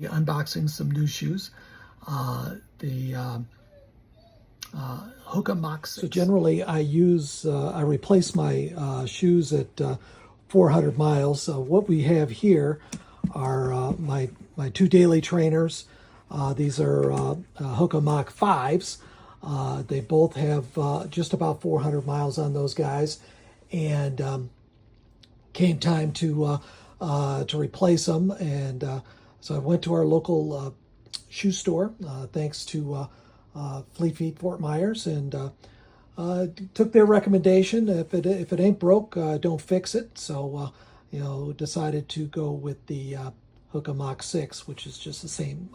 Unboxing some new shoes. The Hoka Mach 6. So generally I replace my shoes at 400 miles. What we have here are my two daily trainers. These are Hoka Mach 5s. They both have just about 400 miles on those guys, and came time to replace them. And so I went to our local shoe store, thanks to Fleet Feet Fort Myers, and took their recommendation. If it ain't broke, don't fix it. So decided to go with the Hoka Mach 6, which is just the same,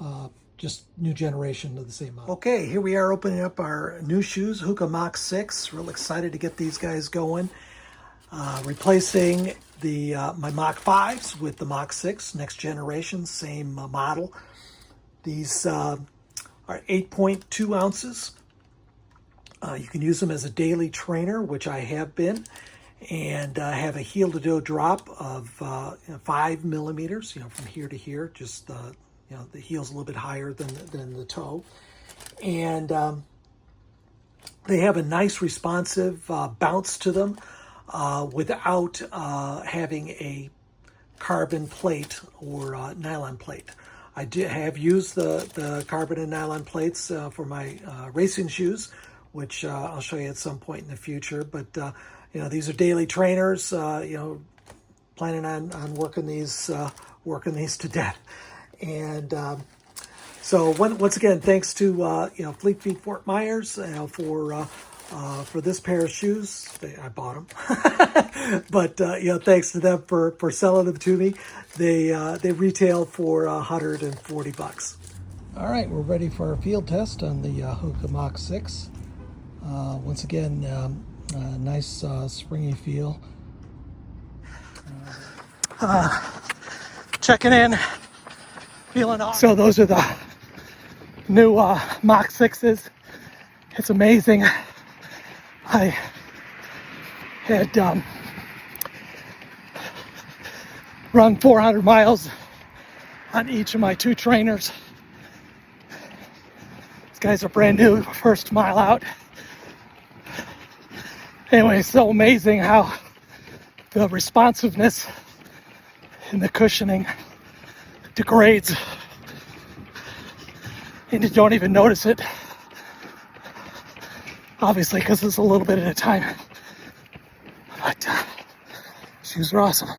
just new generation of the same model. Okay, here we are opening up our new shoes, Hoka Mach 6. Real excited to get these guys going. Replacing the my Mach 5s with the Mach 6, next generation, same model. These are 8.2 ounces. You can use them as a daily trainer, which I have been, and have a heel-to-toe drop of 5 millimeters, from here to here. Just the heel's a little bit higher than the toe, and they have a nice responsive bounce to them without having a carbon plate or nylon plate. I have used the carbon and nylon plates for my racing shoes, which I'll show you at some point in the future. But these are daily trainers. Planning on working these to death. And so once again, thanks to Fleet Feet Fort Myers for this pair of shoes. I bought them, but thanks to them for selling them to me. They retail for $140. All right, we're ready for our field test on the Hoka Mach 6. Once again, nice springy feel. Checking in, feeling awesome. So those are the new Mach 6s. It's amazing. I had run 400 miles on each of my two trainers. These guys are brand new, first mile out. Anyway, it's so amazing how the responsiveness and the cushioning degrades, and you don't even notice it. Obviously, because it's a little bit at a time. But shoes are awesome.